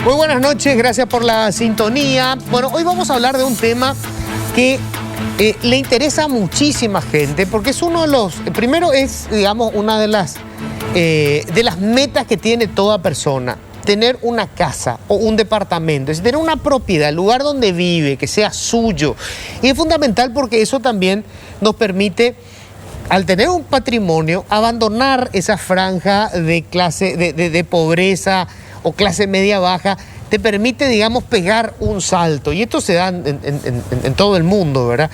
Muy buenas noches, gracias por la sintonía. Bueno, hoy vamos a hablar de un tema que le interesa a muchísima gente, porque es uno de los... Primero es, digamos, una de las metas que tiene toda persona. Tener una casa o un departamento, es tener una propiedad, el lugar donde vive, que sea suyo. Y es fundamental porque eso también nos permite, al tener un patrimonio, abandonar esa franja de clase de pobreza o clase media baja. Te permite, digamos, pegar un salto. Y esto se da en todo el mundo, ¿verdad?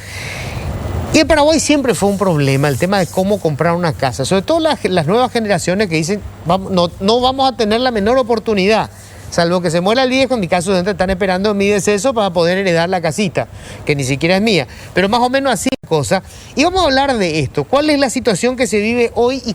Y en Paraguay siempre fue un problema el tema de cómo comprar una casa. Sobre todo las nuevas generaciones que dicen, no vamos a tener la menor oportunidad. Salvo que se muera el viejo, en mi caso están esperando mi deceso para poder heredar la casita, que ni siquiera es mía. Pero más o menos así la cosa. Y vamos a hablar de esto. ¿Cuál es la situación que se vive hoy y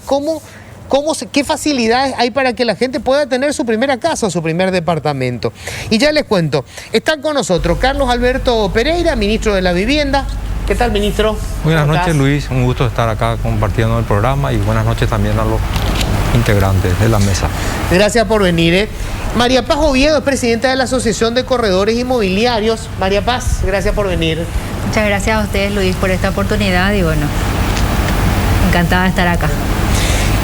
qué facilidades hay para que la gente pueda tener su primera casa o su primer departamento? Y ya les cuento, están con nosotros Carlos Alberto Pereira, ministro de la Vivienda. ¿Qué tal, ministro? Buenas noches, Luis. Un gusto estar acá compartiendo el programa y buenas noches también a los integrantes de la mesa. Gracias por venir. María Paz Oviedo es presidenta de la Asociación de Corredores Inmobiliarios. María Paz, gracias por venir. Muchas gracias a ustedes, Luis, por esta oportunidad y bueno, encantada de estar acá.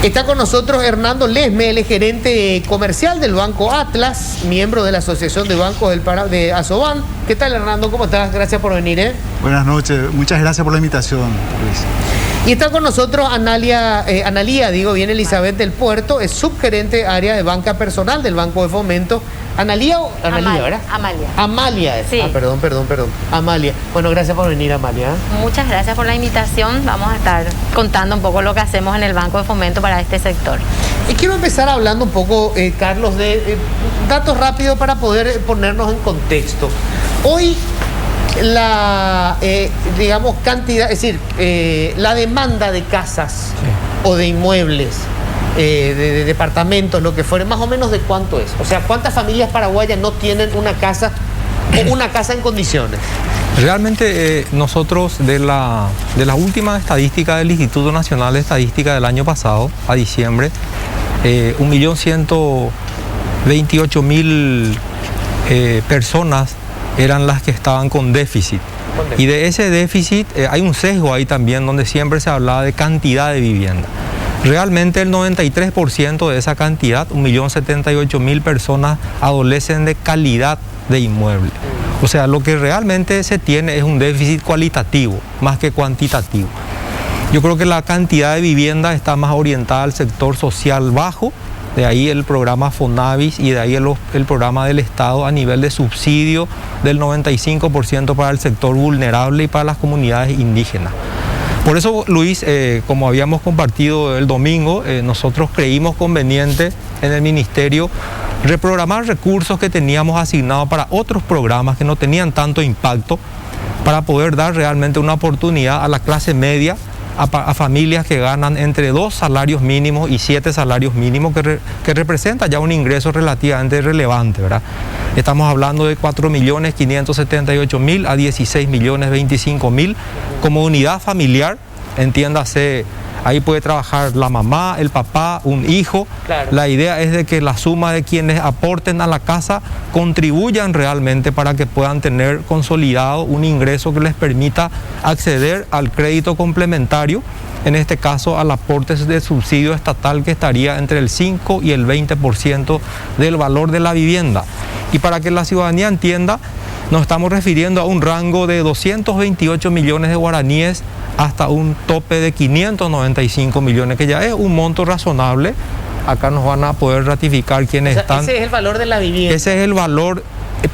Está con nosotros Hernando Lesme, el gerente comercial del Banco Atlas, miembro de la Asociación de Bancos de Asoban. ¿Qué tal, Hernando? ¿Cómo estás? Gracias por venir. Buenas noches, muchas gracias por la invitación, Luis. Y está con nosotros Analía Elizabeth del Puerto, es subgerente área de banca personal del Banco de Fomento. ¿Analía o Analía, verdad? Amalia. Amalia. Sí. Perdón. Amalia. Bueno, gracias por venir, Amalia. Muchas gracias por la invitación. Vamos a estar contando un poco lo que hacemos en el Banco de Fomento para este sector. Y quiero empezar hablando un poco, Carlos, de datos rápidos para poder ponernos en contexto. Hoy la cantidad, es decir, la demanda de casas o de inmuebles, de departamentos, lo que fuere, más o menos de cuánto es. O sea, ¿cuántas familias paraguayas no tienen una casa o una casa en condiciones? Realmente nosotros de las últimas estadísticas del Instituto Nacional de Estadística del año pasado, a diciembre, 1.128.000 personas eran las que estaban con déficit. Y de ese déficit hay un sesgo ahí también donde siempre se hablaba de cantidad de vivienda. Realmente el 93% de esa cantidad, 1.078.000 personas, adolecen de calidad de inmueble. O sea, lo que realmente se tiene es un déficit cualitativo más que cuantitativo. Yo creo que la cantidad de vivienda está más orientada al sector social bajo, de ahí el programa Fonavis y de ahí el programa del Estado a nivel de subsidio del 95% para el sector vulnerable y para las comunidades indígenas. Por eso, Luis, como habíamos compartido el domingo, nosotros creímos conveniente en el Ministerio reprogramar recursos que teníamos asignados para otros programas que no tenían tanto impacto para poder dar realmente una oportunidad a la clase media, a familias que ganan entre 2 salarios mínimos y 7 salarios mínimos, que representa ya un ingreso relativamente relevante, ¿verdad? Estamos hablando de 4.578.000 a 16.025.000 como unidad familiar, entiéndase. Ahí puede trabajar la mamá, el papá, un hijo. Claro. La idea es de que la suma de quienes aporten a la casa contribuyan realmente para que puedan tener consolidado un ingreso que les permita acceder al crédito complementario, en este caso al aporte de subsidio estatal que estaría entre el 5 y el 20% del valor de la vivienda. Y para que la ciudadanía entienda, nos estamos refiriendo a un rango de 228 millones de guaraníes hasta un tope de 595 millones, que ya es un monto razonable. Acá nos van a poder ratificar quienes están. Ese es el valor de la vivienda. Ese es el valor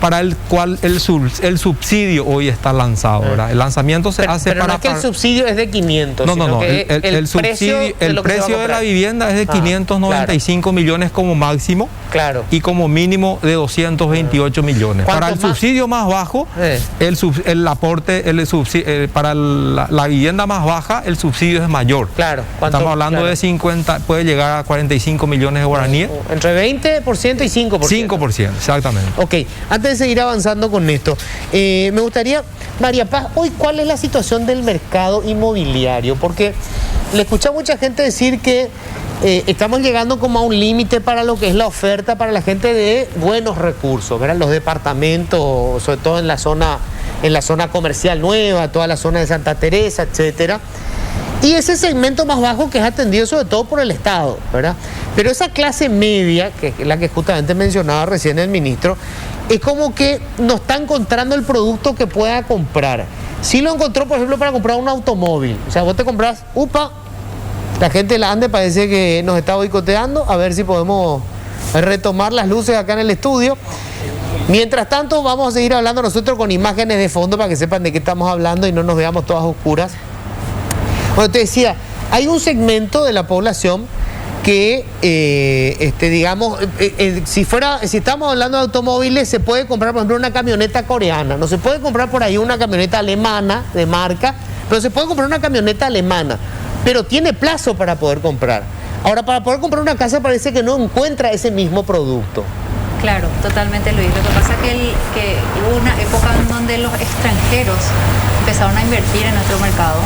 para el cual el subsidio hoy está lanzado, ¿verdad? El lanzamiento se hace pero para... no es que el subsidio es de 500, no. El precio de la vivienda es de 595 millones como máximo. Claro. Y como mínimo de 228 millones. Para el subsidio más bajo, el aporte, para la vivienda más baja, el subsidio es mayor. Claro. Estamos hablando de 50, puede llegar a 45 millones de guaraníes. Entre 20% y 5%. 5%, exactamente. Ok, antes de seguir avanzando con esto, me gustaría, María Paz, hoy, ¿cuál es la situación del mercado inmobiliario? Porque le escuché a mucha gente decir que estamos llegando como a un límite para lo que es la oferta para la gente de buenos recursos, ¿verdad? Los departamentos, sobre todo en la zona comercial nueva, toda la zona de Santa Teresa, etcétera. Y ese segmento más bajo que es atendido sobre todo por el Estado, ¿verdad? Pero esa clase media, que es la que justamente mencionaba recién el ministro, es como que no está encontrando el producto que pueda comprar. Sí lo encontró, por ejemplo, para comprar un automóvil. O sea, vos te compras, la gente de la ANDE parece que nos está boicoteando, a ver si podemos retomar las luces acá en el estudio. Mientras tanto, vamos a seguir hablando nosotros con imágenes de fondo para que sepan de qué estamos hablando y no nos veamos todas oscuras. Bueno, te decía, hay un segmento de la población que, si estamos hablando de automóviles, se puede comprar, por ejemplo, una camioneta coreana. No se puede comprar por ahí una camioneta alemana de marca, pero se puede comprar una camioneta alemana. Pero tiene plazo para poder comprar. Ahora, para poder comprar una casa parece que no encuentra ese mismo producto. Claro, totalmente, Luis. Lo que pasa es que hubo una época en donde los extranjeros empezaron a invertir en nuestro mercado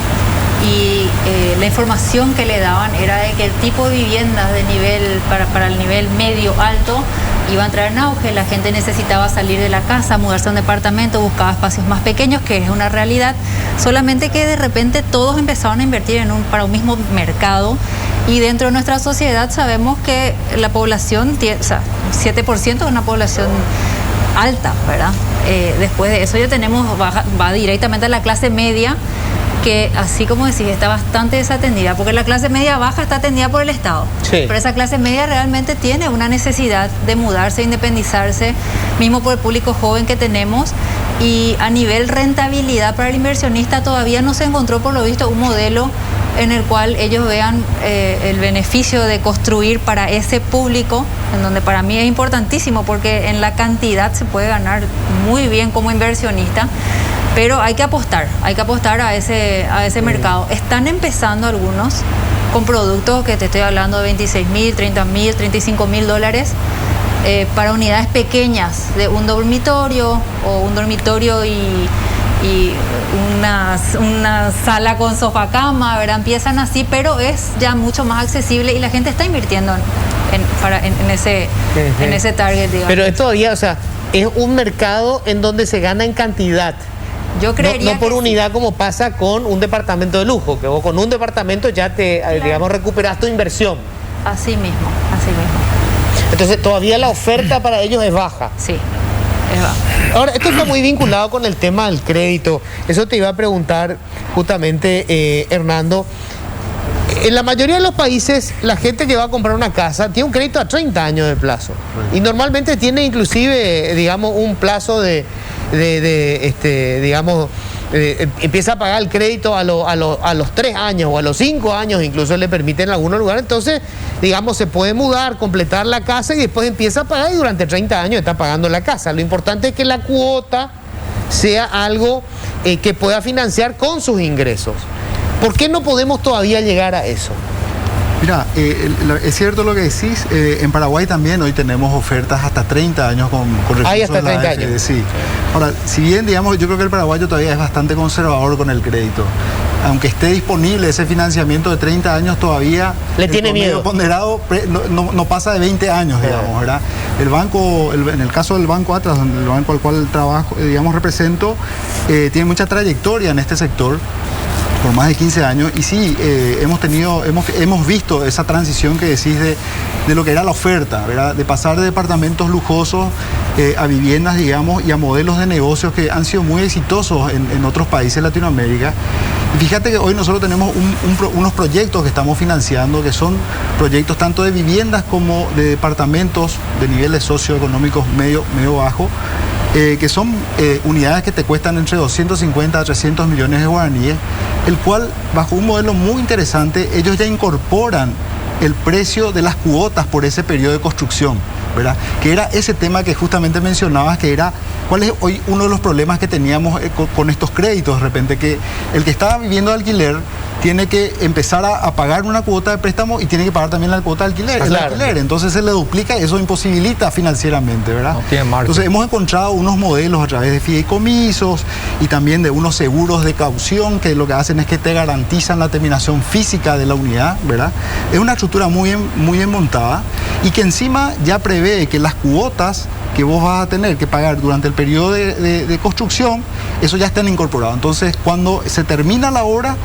y la información que le daban era de que el tipo de viviendas de nivel para el nivel medio alto iba a entrar en auge. La gente necesitaba salir de la casa, mudarse a un departamento, buscaba espacios más pequeños, que es una realidad, solamente que de repente todos empezaron a invertir para un mismo mercado. Y dentro de nuestra sociedad sabemos que la población, 7% es una población alta, ¿verdad? Después de eso ya va directamente a la clase media, que así como decís, está bastante desatendida, porque la clase media baja está atendida por el Estado. Sí. Pero esa clase media realmente tiene una necesidad de mudarse, independizarse, mismo por el público joven que tenemos. Y a nivel rentabilidad para el inversionista todavía no se encontró, por lo visto, un modelo en el cual ellos vean el beneficio de construir para ese público, en donde para mí es importantísimo, porque en la cantidad se puede ganar muy bien como inversionista, pero hay que apostar a ese mercado. Están empezando algunos con productos que te estoy hablando de 26.000, 30.000, 35.000 dólares. Para unidades pequeñas de un dormitorio o un dormitorio y una sala con sofá cama, ¿verdad? Empiezan así, pero es ya mucho más accesible y la gente está invirtiendo en ese target, digamos. Pero es todavía, o sea, es un mercado en donde se gana en cantidad. Yo creería no por unidad sí, como pasa con un departamento de lujo, que vos con un departamento ya digamos, recuperas tu inversión. Así mismo. Entonces todavía la oferta para ellos es baja. Sí, es baja. Ahora, esto está muy vinculado con el tema del crédito. Eso te iba a preguntar justamente, Hernando. En la mayoría de los países, la gente que va a comprar una casa tiene un crédito a 30 años de plazo. Y normalmente tiene inclusive, digamos, un plazo empieza a pagar el crédito a los 3 años o a los 5 años, incluso le permiten en algunos lugares. Entonces, digamos, se puede mudar, completar la casa y después empieza a pagar y durante 30 años está pagando la casa. Lo importante es que la cuota sea algo que pueda financiar con sus ingresos. ¿Por qué no podemos todavía llegar a eso? Mira, es cierto lo que decís. En Paraguay también hoy tenemos ofertas hasta 30 años con recursos. Ahí hasta 30 años. Sí. Ahora, si bien, digamos, yo creo que el paraguayo todavía es bastante conservador con el crédito. Aunque esté disponible ese financiamiento de 30 años, todavía le tiene miedo. Ponderado no pasa de 20 años, digamos, ¿verdad? El banco, en el caso del Banco Atlas, el banco al cual trabajo, represento, tiene mucha trayectoria en este sector, por más de 15 años, y sí, hemos visto esa transición que decís de lo que era la oferta, ¿verdad? De pasar de departamentos lujosos a viviendas, digamos, y a modelos de negocios que han sido muy exitosos en otros países de Latinoamérica. Y fíjate que hoy nosotros tenemos unos proyectos que estamos financiando, que son proyectos tanto de viviendas como de departamentos de niveles socioeconómicos medio bajo, que son unidades que te cuestan entre 250 a 300 millones de guaraníes, el cual, bajo un modelo muy interesante, ellos ya incorporan el precio de las cuotas por ese periodo de construcción, ¿verdad? Que era ese tema que justamente mencionabas, que era cuál es hoy uno de los problemas que teníamos con estos créditos, de repente, que el que estaba viviendo de alquiler tiene que empezar a pagar una cuota de préstamo y tiene que pagar también la cuota de alquiler, Claro. el alquiler. Entonces se le duplica y eso imposibilita financieramente, ¿verdad? No tiene margen. Entonces hemos encontrado unos modelos a través de fideicomisos y también de unos seguros de caución que lo que hacen es que te garantizan la terminación física de la unidad, ¿verdad? Es una estructura muy bien montada y que encima ya prevé que las cuotas que vos vas a tener que pagar durante el periodo de construcción, eso ya están incorporado. Entonces, cuando se termina la obra,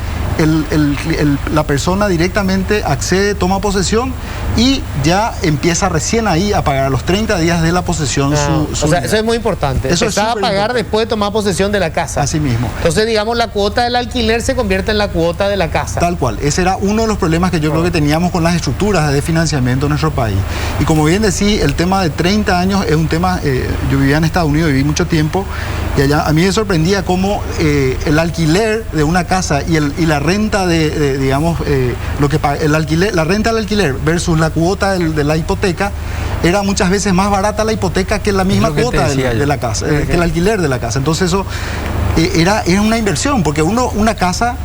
la persona directamente accede, toma posesión y ya empieza recién ahí a pagar a los 30 días de la posesión su O sea, unidad. eso es muy importante. Eso es Empezar a súper pagar importante. después de tomar posesión de la casa. Así mismo. Entonces, digamos, la cuota del alquiler se convierte en la cuota de la casa. Tal cual. Ese era uno de los problemas que yo creo que teníamos con las estructuras de financiamiento en nuestro país. Y como bien decía, el tema de 30 años es un tema, yo vivía en Estados Unidos, viví mucho tiempo, y allá a mí me sorprendía cómo el alquiler de una casa y la renta digamos, lo que el alquiler, la renta del alquiler versus la cuota de la hipoteca, era muchas veces más barata la hipoteca que la misma lo que te cuota decía yo. de la casa, que el alquiler de la casa. Entonces eso era una inversión, porque una casa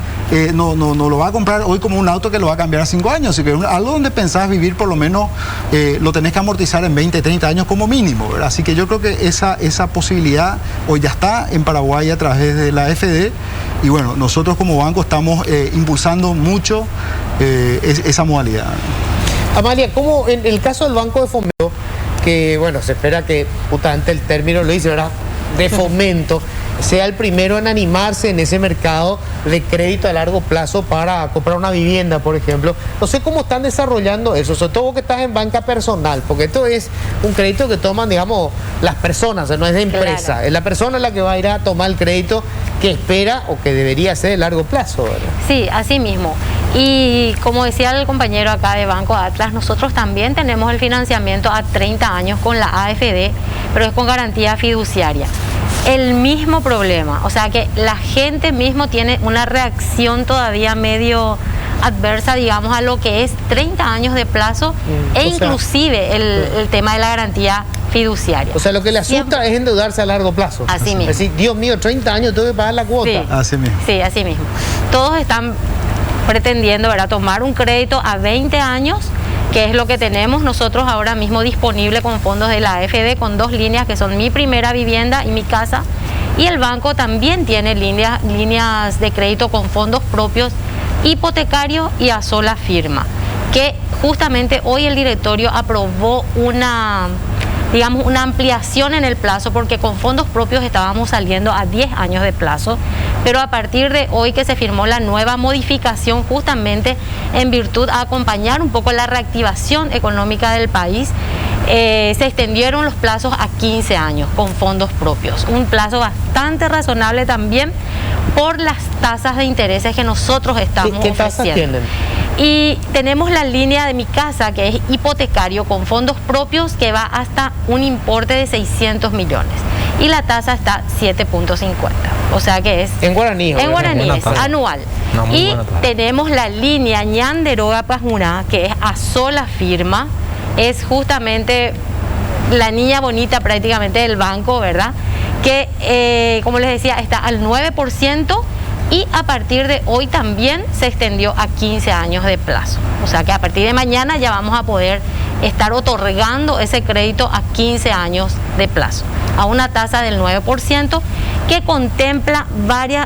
no lo va a comprar hoy como un auto que lo va a cambiar a 5 años, sino que algo donde pensás vivir por lo menos lo tenés que amortizar en 20, 30 años como mínimo, ¿verdad? Así que yo creo que esa posibilidad hoy ya está en Paraguay a través de la AFD y bueno, nosotros como banco estamos impulsando mucho esa modalidad. Amalia, ¿cómo en el caso del Banco de Fomento, que bueno, se espera que justamente el término lo dice, ¿verdad?, de fomento, sea el primero en animarse en ese mercado de crédito a largo plazo para comprar una vivienda, por ejemplo? No sé cómo están desarrollando eso, sobre todo vos que estás en banca personal, porque esto es un crédito que toman, digamos, las personas, o sea, no es de empresa, Claro. es la persona la que va a ir a tomar el crédito que espera o que debería ser de largo plazo, ¿verdad? Sí, así mismo. Y como decía el compañero acá de Banco Atlas, nosotros también tenemos el financiamiento a 30 años con la AFD, pero es con garantía fiduciaria. El mismo problema, o sea que la gente mismo tiene una reacción todavía medio adversa, digamos, a lo que es 30 años de plazo e o sea, inclusive el tema de la garantía fiduciaria. O sea, lo que le asusta Siempre- es endeudarse a largo plazo. Así mismo. Es decir, Dios mío, 30 años tengo que pagar la cuota. Sí. Así mismo. Sí, así mismo. Todos están pretendiendo, ¿verdad?, tomar un crédito a 20 años, que es lo que tenemos nosotros ahora mismo disponible con fondos de la AFD, con 2 líneas que son Mi Primera Vivienda y Mi Casa. Y el banco también tiene líneas de crédito con fondos propios, hipotecario y a sola firma, que justamente hoy el directorio aprobó una ampliación en el plazo, porque con fondos propios estábamos saliendo a 10 años de plazo, pero a partir de hoy que se firmó la nueva modificación, justamente en virtud a acompañar un poco la reactivación económica del país, se extendieron los plazos a 15 años con fondos propios, un plazo bastante razonable también por las tasas de intereses que nosotros estamos ¿Qué tasas ofreciendo. tienen? Y tenemos la línea de Mi Casa, que es hipotecario con fondos propios, que va hasta un importe de 600 millones. Y la tasa está 7.50. O sea que es En guaraní. en ¿verdad? guaraní, buena es tasa. anual. No, muy Y buena tasa. tenemos la línea Ñanderoga Pajmurá, que es a sola firma. Es justamente la niña bonita prácticamente del banco, ¿verdad? Que, como les decía, está al 9%. Y a partir de hoy también se extendió a 15 años de plazo. O sea que a partir de mañana ya vamos a poder estar otorgando ese crédito a 15 años de plazo, a una tasa del 9%, que contempla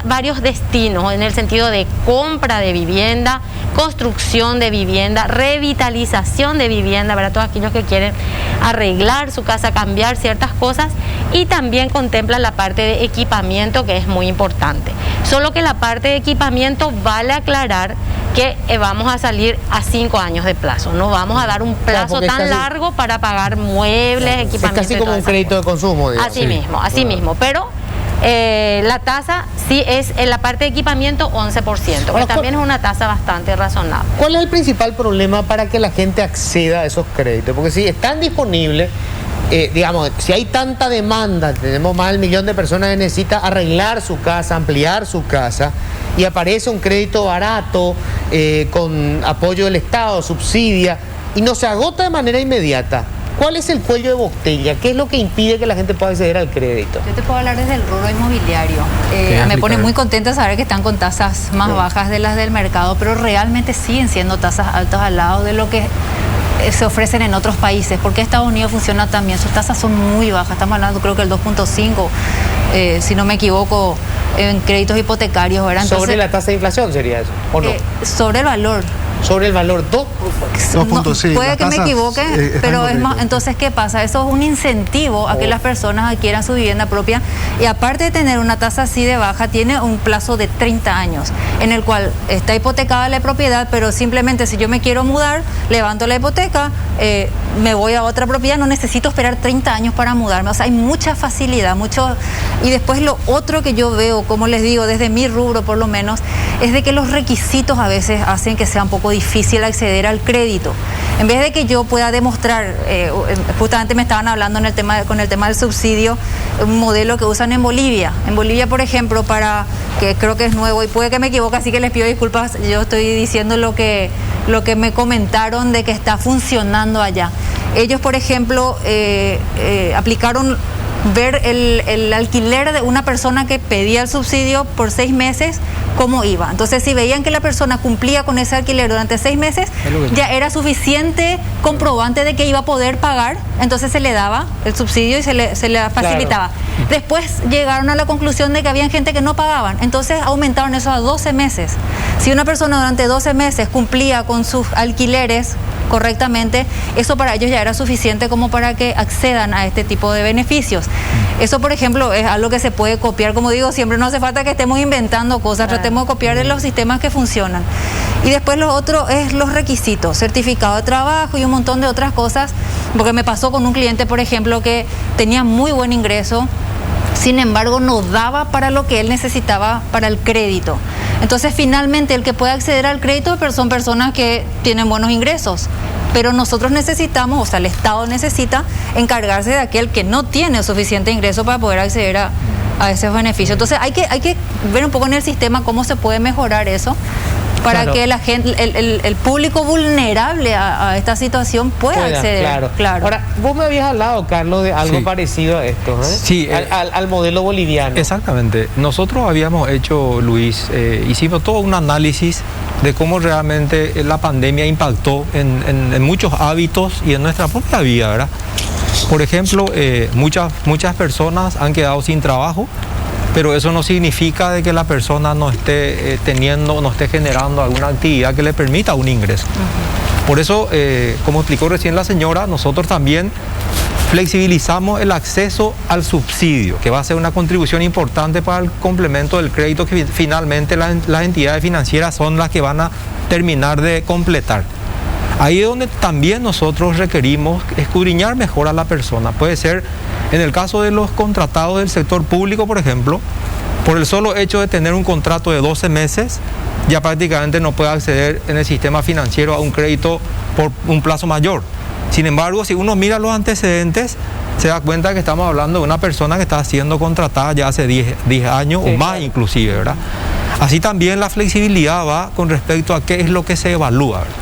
varios destinos en el sentido de compra de vivienda, construcción de vivienda, revitalización de vivienda para todos aquellos que quieren arreglar su casa, cambiar ciertas cosas, y también contempla la parte de equipamiento, que es muy importante. Solo que la parte de equipamiento vale aclarar que vamos a salir a 5 años de plazo. No vamos a dar un plazo porque es tan casi- largo para pagar muebles, Es equipamiento. casi y como todas un esas crédito de cosas. consumo, digamos. Así mismo, así mismo. Pero la tasa sí es en la parte de equipamiento 11%, Ahora, que también es una tasa bastante razonable. ¿Cuál es el principal problema para que la gente acceda a esos créditos? Porque si están disponibles, digamos, si hay tanta demanda, tenemos más del 1.000.000 de personas que necesitan arreglar su casa, ampliar su casa, y aparece un crédito barato, con apoyo del Estado, subsidia, y no se agota de manera inmediata. ¿Cuál es el cuello de botella? ¿Qué es lo que impide que la gente pueda acceder al crédito? Yo te puedo hablar desde el rubro inmobiliario. Me pone muy contenta saber que están con tasas más bajas de las del mercado, pero realmente siguen siendo tasas altas al lado de lo que se ofrecen en otros países, porque Estados Unidos funciona también, sus tasas son muy bajas, estamos hablando creo que el 2.5, si no me equivoco, en créditos hipotecarios, ¿verdad? Entonces, ¿sobre la tasa de inflación sería eso, o no? Sobre el valor. Sobre el valor 2. Puede que me equivoque, pero es más, entonces ¿qué pasa? Eso es un incentivo a que las personas adquieran su vivienda propia, y aparte de tener una tasa así de baja, tiene un plazo de 30 años en el cual está hipotecada la propiedad, pero simplemente si yo me quiero mudar, levanto la hipoteca, me voy a otra propiedad, no necesito esperar 30 años para mudarme. O sea, hay mucha facilidad, mucho. Y después lo otro que yo veo, como les digo, desde mi rubro por lo menos, es de que los requisitos a veces hacen que sea un poco difícil acceder al crédito. En vez de que yo pueda demostrar, justamente me estaban hablando con el tema del subsidio, un modelo que usan en Bolivia. En Bolivia, por ejemplo, que creo que es nuevo y puede que me equivoque, así que les pido disculpas, yo estoy diciendo lo que me comentaron de que está funcionando allá. Ellos, por ejemplo, aplicaron ver el alquiler de una persona que pedía el subsidio por 6 meses, cómo iba. Entonces, si veían que la persona cumplía con ese alquiler durante 6 meses, ya era suficiente comprobante de que iba a poder pagar, entonces se le daba el subsidio y se le facilitaba. Claro. Después llegaron a la conclusión de que había gente que no pagaban, entonces aumentaron eso a 12 meses. Si una persona durante 12 meses cumplía con sus alquileres correctamente, eso para ellos ya era suficiente como para que accedan a este tipo de beneficios. Eso, por ejemplo, es algo que se puede copiar. Como digo, siempre no hace falta que estemos inventando cosas, tratemos de copiar de los sistemas que funcionan. Y después lo otro es los requisitos, certificado de trabajo y un montón de otras cosas, porque me pasó con un cliente, por ejemplo, que tenía muy buen ingreso, sin embargo no daba para lo que él necesitaba para el crédito. Entonces, finalmente, el que puede acceder al crédito son personas que tienen buenos ingresos, pero nosotros necesitamos, o sea, el Estado necesita encargarse de aquel que no tiene suficiente ingreso para poder acceder a esos beneficios. Entonces, hay que ver un poco en el sistema cómo se puede mejorar eso, para claro, que la gente, el público vulnerable a esta situación pueda acceder. Claro. Ahora, vos me habías hablado, Carlos, de algo parecido a esto, ¿eh? Sí, al modelo boliviano. Exactamente. Nosotros habíamos hecho, Luis, hicimos todo un análisis de cómo realmente la pandemia impactó en muchos hábitos y en nuestra propia vida, ¿verdad? Por ejemplo, muchas personas han quedado sin trabajo, pero eso no significa de que la persona no esté no esté generando alguna actividad que le permita un ingreso. Por eso, como explicó recién la señora, nosotros también flexibilizamos el acceso al subsidio, que va a ser una contribución importante para el complemento del crédito que finalmente las entidades financieras son las que van a terminar de completar. Ahí es donde también nosotros requerimos escudriñar mejor a la persona. Puede ser, en el caso de los contratados del sector público, por ejemplo, por el solo hecho de tener un contrato de 12 meses, ya prácticamente no puede acceder en el sistema financiero a un crédito por un plazo mayor. Sin embargo, si uno mira los antecedentes, se da cuenta que estamos hablando de una persona que está siendo contratada ya hace 10 años o más inclusive, ¿verdad? Así también la flexibilidad va con respecto a qué es lo que se evalúa, ¿verdad?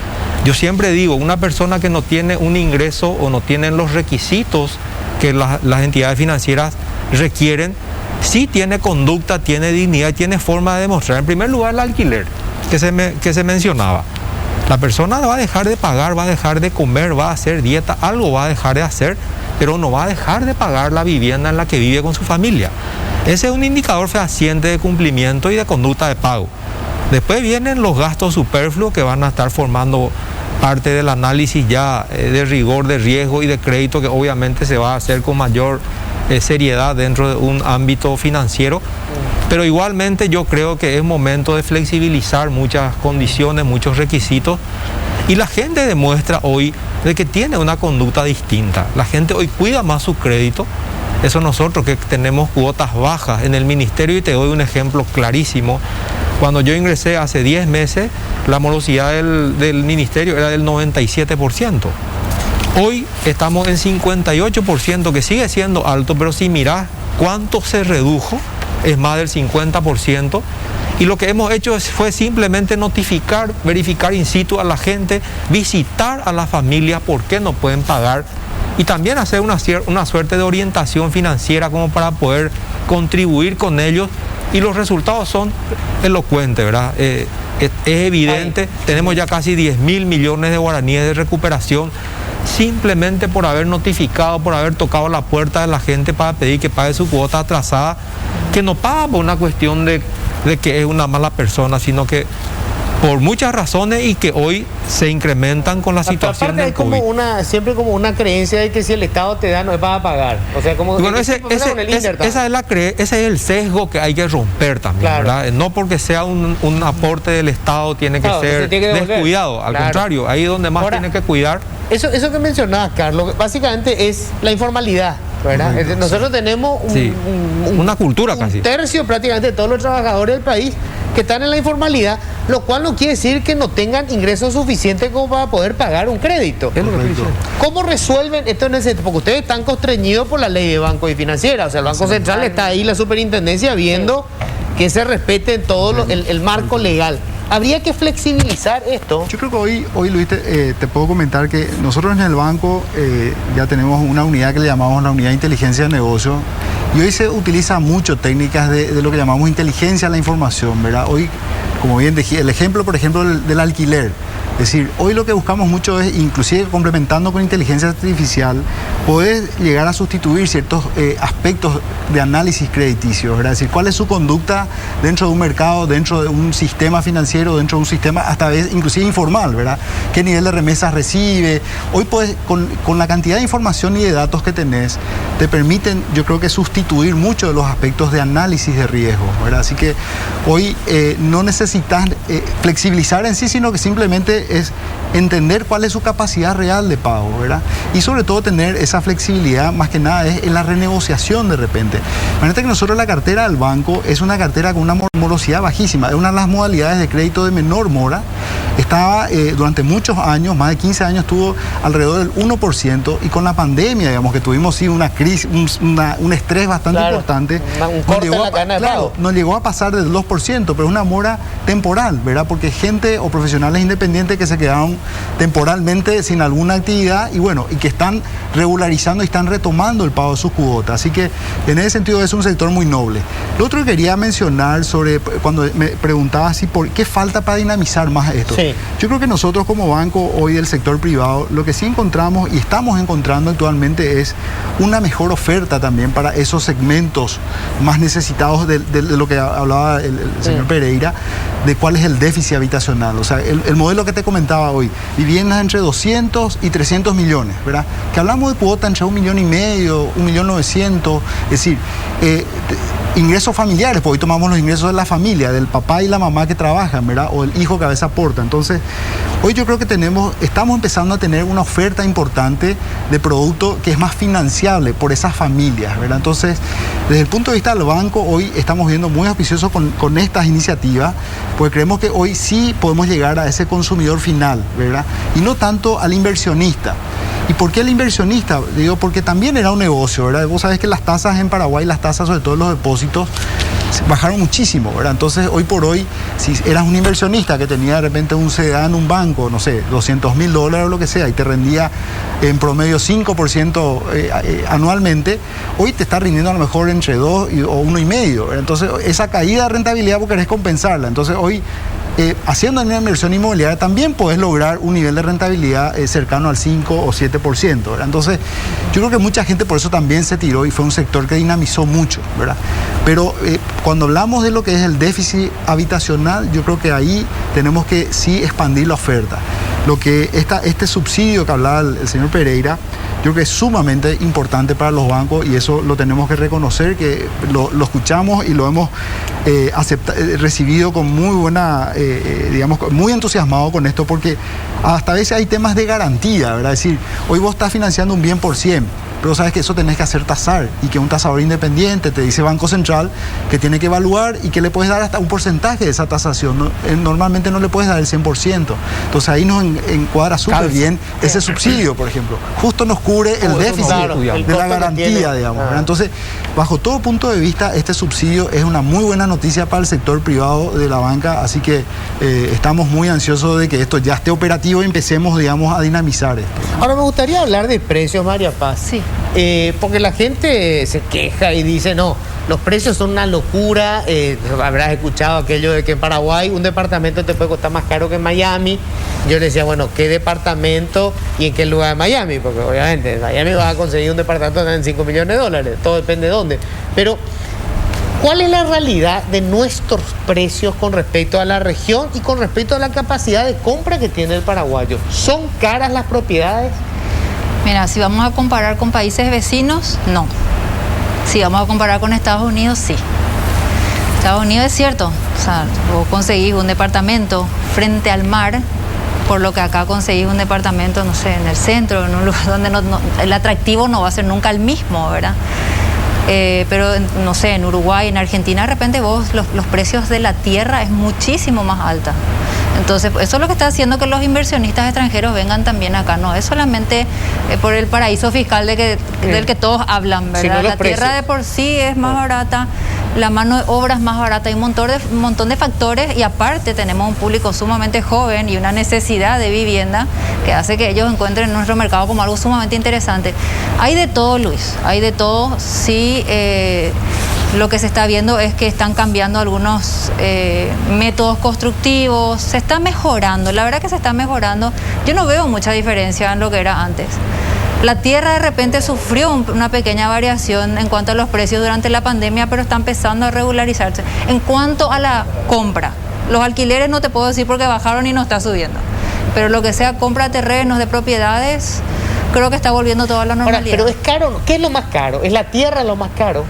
Yo siempre digo, una persona que no tiene un ingreso o no tiene los requisitos que las entidades financieras requieren, sí tiene conducta, tiene dignidad y tiene forma de demostrar. En primer lugar, el alquiler que se mencionaba. La persona va a dejar de pagar, va a dejar de comer, va a hacer dieta, algo va a dejar de hacer, pero no va a dejar de pagar la vivienda en la que vive con su familia. Ese es un indicador fehaciente de cumplimiento y de conducta de pago. Después vienen los gastos superfluos que van a estar formando parte del análisis ya de rigor, de riesgo y de crédito, que obviamente se va a hacer con mayor seriedad dentro de un ámbito financiero. Pero igualmente yo creo que es momento de flexibilizar muchas condiciones, muchos requisitos, y la gente demuestra hoy de que tiene una conducta distinta. La gente hoy cuida más su crédito. Eso nosotros que tenemos cuotas bajas en el ministerio, y te doy un ejemplo clarísimo. Cuando yo ingresé hace 10 meses, la morosidad del ministerio era del 97%. Hoy estamos en 58%, que sigue siendo alto, pero si mirás cuánto se redujo, es más del 50%. Y lo que hemos hecho fue simplemente verificar in situ a la gente, visitar a las familias por qué no pueden pagar y también hacer una suerte de orientación financiera como para poder contribuir con ellos, y los resultados son elocuentes, ¿verdad? Es evidente, tenemos ya casi 10.000 millones de guaraníes de recuperación, simplemente por haber notificado, por haber tocado la puerta de la gente para pedir que pague su cuota atrasada, que no paga por una cuestión de que es una mala persona, sino que por muchas razones, y que hoy se incrementan con la situación del COVID. Siempre como una creencia de que si el Estado te da no es para pagar. O sea, como bueno, ese es el sesgo que hay que romper también, claro, ¿verdad? No porque sea un aporte del Estado tiene que ser descuidado, al contrario, ahí es donde más tiene que cuidar. Eso que mencionabas, Carlos, básicamente es la informalidad, ¿verdad? Nosotros tenemos una cultura casi. Un tercio prácticamente de todos los trabajadores del país que están en la informalidad, lo cual no quiere decir que no tengan ingresos suficientes como para poder pagar un crédito. ¿Cómo resuelven esto en ese sentido? Porque ustedes están constreñidos por la ley de banco y financiera, o sea, el Banco Central está ahí, la superintendencia, viendo que se respete todo el marco legal. ¿Habría que flexibilizar esto? Yo creo que hoy Luis, te puedo comentar que nosotros en el banco ya tenemos una unidad que le llamamos la unidad de inteligencia de negocio, y hoy se utiliza mucho técnicas de lo que llamamos inteligencia de la información, ¿verdad? Hoy, como bien dije, el ejemplo, por ejemplo, del alquiler. Es decir, hoy lo que buscamos mucho es, inclusive complementando con inteligencia artificial, poder llegar a sustituir ciertos aspectos de análisis crediticio, ¿verdad? Es decir, cuál es su conducta dentro de un mercado, dentro de un sistema financiero, dentro de un sistema hasta vez inclusive informal, ¿verdad? ¿Qué nivel de remesas recibe? Hoy puedes, con la cantidad de información y de datos que tenés, te permiten, yo creo que sustituir muchos de los aspectos de análisis de riesgo, ¿verdad? Así que hoy no necesitas flexibilizar en sí, sino que simplemente es entender cuál es su capacidad real de pago, ¿verdad? Y sobre todo tener esa flexibilidad, más que nada, es en la renegociación de repente. Imagínate que nosotros la cartera del banco es una cartera con una morosidad bajísima, es una de las modalidades de crédito de menor mora. Estaba durante muchos años, más de 15 años, estuvo alrededor del 1%, y con la pandemia, digamos, que tuvimos sí una crisis, un estrés bastante importante, nos llegó a pasar del 2%, pero es una mora temporal, ¿verdad? Porque gente o profesionales independientes que se quedaron temporalmente sin alguna actividad y que están regularizando y están retomando el pago de sus cuotas. Así que en ese sentido es un sector muy noble. Lo otro que quería mencionar sobre cuando me preguntaba si por qué falta para dinamizar más esto. Sí. Yo creo que nosotros como banco hoy del sector privado, lo que sí encontramos y estamos encontrando actualmente es una mejor oferta también para esos segmentos más necesitados de lo que hablaba el señor Pereira, de cuál es el déficit habitacional. O sea, el modelo que te comentaba hoy, viviendas entre 200 y 300 millones, ¿verdad? Que hablamos de cuota entre 1,5 millones, 1.900.000, es decir, ingresos familiares, porque hoy tomamos los ingresos de la familia, del papá y la mamá que trabajan, ¿verdad? O el hijo que a veces aporta. Entonces, hoy yo creo que estamos empezando a tener una oferta importante de producto que es más financiable por esas familias, ¿verdad? Entonces, desde el punto de vista del banco, hoy estamos viendo muy auspiciosos con estas iniciativas, porque creemos que hoy sí podemos llegar a ese consumidor final, ¿verdad? Y no tanto al inversionista. ¿Y por qué el inversionista? Digo, porque también era un negocio, ¿verdad? Vos sabés que las tasas en Paraguay, las tasas sobre todo los depósitos, bajaron muchísimo, ¿verdad? Entonces, hoy por hoy, si eras un inversionista que tenía de repente un CDA en un banco, no sé, $200.000 o lo que sea, y te rendía en promedio 5% anualmente, hoy te está rindiendo a lo mejor entre 2 o 1,5, ¿verdad? Entonces, esa caída de rentabilidad vos querés compensarla. Entonces, hoy, haciendo una inversión inmobiliaria también podés lograr un nivel de rentabilidad cercano al 5 o 7%, ¿verdad? Entonces, yo creo que mucha gente por eso también se tiró y fue un sector que dinamizó mucho, ¿verdad? Pero cuando hablamos de lo que es el déficit habitacional, yo creo que ahí tenemos que sí expandir la oferta. Lo que este subsidio que hablaba el señor Pereira, yo creo que es sumamente importante para los bancos, y eso lo tenemos que reconocer, que lo escuchamos y lo hemos recibido con muy buena, digamos, muy entusiasmado con esto, porque hasta a veces hay temas de garantía, ¿verdad? Es decir, hoy vos estás financiando un bien por 100, pero sabes que eso tenés que hacer tasar, y que un tasador independiente te dice Banco Central que tiene que evaluar y que le puedes dar hasta un porcentaje de esa tasación. Normalmente no le puedes dar el 100%. Entonces ahí nos encuadra súper bien ese subsidio, por ejemplo. Justo nos cubre el déficit de la garantía, digamos, ¿verdad? Entonces, bajo todo punto de vista, este subsidio es una muy buena noticia. noticia para el sector privado de la banca, así que estamos muy ansiosos de que esto ya esté operativo y empecemos, digamos, a dinamizar esto. Ahora me gustaría hablar de precios, María Paz. Sí. Porque la gente se queja y dice, no, los precios son una locura. Habrás escuchado aquello de que en Paraguay un departamento te puede costar más caro que en Miami. Yo le decía, bueno, ¿qué departamento y en qué lugar de Miami? Porque obviamente en Miami vas a conseguir un departamento en $5 millones, todo depende de dónde. Pero, ¿cuál es la realidad de nuestros precios con respecto a la región y con respecto a la capacidad de compra que tiene el paraguayo? ¿Son caras las propiedades? Mira, si vamos a comparar con países vecinos, no. Si vamos a comparar con Estados Unidos, sí. Estados Unidos es cierto, o sea, vos conseguís un departamento frente al mar, por lo que acá conseguís un departamento, no sé, en el centro, en un lugar donde el atractivo no va a ser nunca el mismo, ¿verdad? Pero, no sé, en Uruguay, en Argentina, de repente los precios de la tierra es muchísimo más alta. Entonces, eso es lo que está haciendo que los inversionistas extranjeros vengan también acá. No es solamente por el paraíso fiscal del que todos hablan, ¿verdad? La tierra de por sí es más barata, la mano de obra es más barata, hay un montón de factores, y aparte tenemos un público sumamente joven y una necesidad de vivienda que hace que ellos encuentren nuestro mercado como algo sumamente interesante. Hay de todo, Luis, hay de todo. Sí, lo que se está viendo es que están cambiando algunos métodos constructivos, se está mejorando, la verdad que se está mejorando. Yo no veo mucha diferencia en lo que era antes. La tierra de repente sufrió una pequeña variación en cuanto a los precios durante la pandemia, pero está empezando a regularizarse. En cuanto a la compra, los alquileres no te puedo decir porque bajaron y no está subiendo, pero lo que sea compra de terrenos, de propiedades, creo que está volviendo toda la normalidad. Ahora, pero es caro, ¿qué es lo más caro? ¿Es la tierra lo más caro?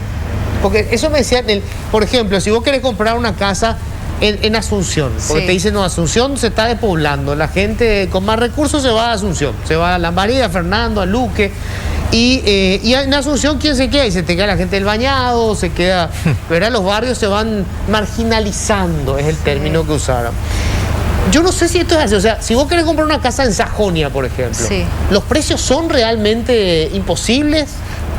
Porque eso me decían, por ejemplo, si vos querés comprar una casa en Asunción, porque sí, te dicen, no, Asunción se está despoblando, la gente con más recursos se va a Asunción, se va a Lambaré, a Fernando, a Luque, y en Asunción, ¿quién se queda? Y se te queda la gente del Bañado, se queda, ¿verdad? Los barrios se van marginalizando, es el término que usaron. Yo no sé si esto es así, o sea, si vos querés comprar una casa en Sajonia, por ejemplo, sí, ¿los precios son realmente imposibles?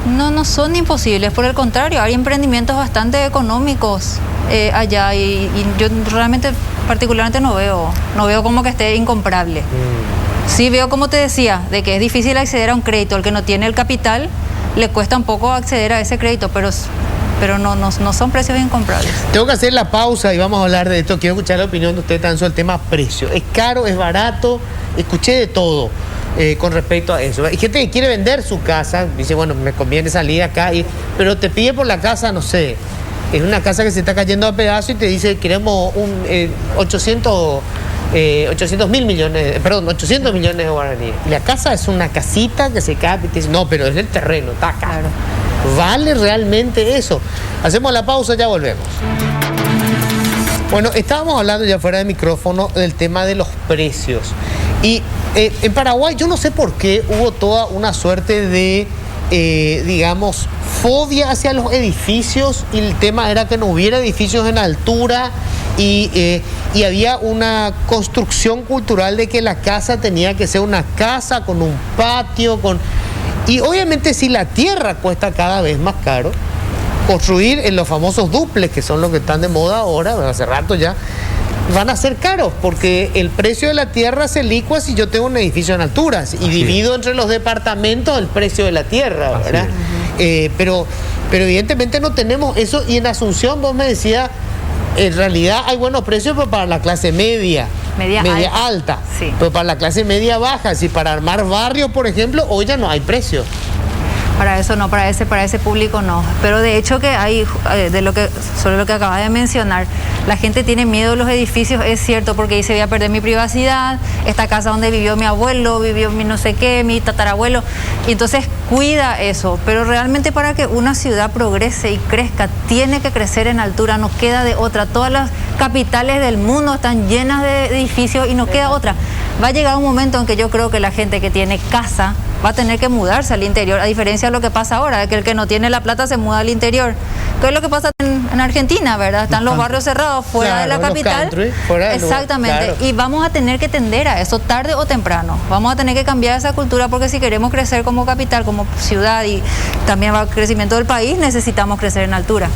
No son imposibles, por el contrario, hay emprendimientos bastante económicos allá, y yo realmente particularmente no veo como que esté incomparable. Sí veo, como te decía, de que es difícil acceder a un crédito. El que no tiene el capital le cuesta un poco acceder a ese crédito, pero no son precios incomparables. Tengo que hacer la pausa y vamos a hablar de esto. Quiero escuchar la opinión de usted tan sobre el tema precio. ¿Es caro? ¿Es barato? Escuché de todo con respecto a eso. Hay gente que quiere vender su casa, dice, bueno, me conviene salir acá, pero te pide por la casa, no sé, es una casa que se está cayendo a pedazos y te dice, queremos 800 millones de guaraníes. Y la casa es una casita que se cae y te dice, no, pero es el terreno, está acá. Claro. ¿Vale realmente eso? Hacemos la pausa, ya volvemos. Bueno, estábamos hablando ya fuera de micrófono del tema de los precios. Y en Paraguay, yo no sé por qué hubo toda una suerte de, digamos, fobia hacia los edificios, y el tema era que no hubiera edificios en altura, y había una construcción cultural de que la casa tenía que ser una casa con un patio, y obviamente si la tierra cuesta cada vez más caro, construir en los famosos dúplex, que son los que están de moda ahora, hace rato ya, van a ser caros, porque el precio de la tierra se licua si yo tengo un edificio en alturas y divido entre los departamentos el precio de la tierra, ¿verdad? Pero evidentemente no tenemos eso, y en Asunción vos me decías, en realidad hay buenos precios, pero para la clase media alta, sí, pero para la clase media baja, si para armar barrios, por ejemplo, hoy ya no hay precios. Para eso no, para ese público no. Pero de hecho que hay, sobre lo que acabas de mencionar, la gente tiene miedo de los edificios, es cierto, porque dice, voy a perder mi privacidad, esta casa donde vivió mi abuelo, vivió mi no sé qué, mi tatarabuelo, y entonces cuida eso. Pero realmente para que una ciudad progrese y crezca, tiene que crecer en altura, no queda de otra. Todas las capitales del mundo están llenas de edificios y no queda otra. Va a llegar un momento en que yo creo que la gente que tiene casa va a tener que mudarse al interior, a diferencia de lo que pasa ahora, de que el que no tiene la plata se muda al interior. ¿Qué es lo que pasa en en Argentina, ¿verdad? Están los barrios cerrados fuera de la Claro, los capital. country, fuera del lugar, Exactamente. claro. Y vamos a tener que tender a eso tarde o temprano. Vamos a tener que cambiar esa cultura porque si queremos crecer como capital, como ciudad y también va el crecimiento del país, necesitamos crecer en altura.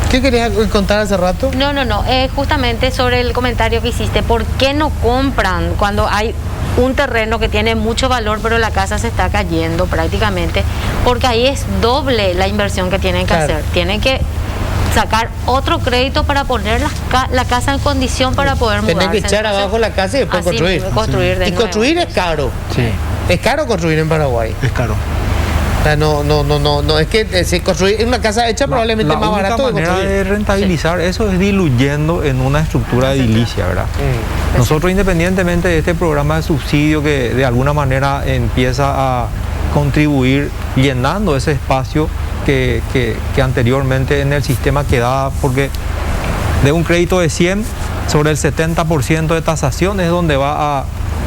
¿Qué querías contar hace rato? No, justamente sobre el comentario que hiciste, ¿por qué no compran cuando hay un terreno que tiene mucho valor pero la casa se está cayendo prácticamente? Porque ahí es doble la inversión que tienen que hacer. Tienen que sacar otro crédito para poner la casa en condición para poder mudarse. Tienen que echar abajo la casa y después así construir. mismo, construir de Y nuevo. construir es caro. Sí. Es caro construir en Paraguay. Es caro. O sea, no, es que si construir en una casa hecha probablemente La más única barato de manera construir. de rentabilizar eso es diluyendo en una estructura edilicia, ¿verdad? Nosotros, independientemente de este programa de subsidio que de alguna manera empieza a contribuir llenando ese espacio que anteriormente en el sistema quedaba, porque de un crédito de 100 sobre el 70% de tasación es donde va a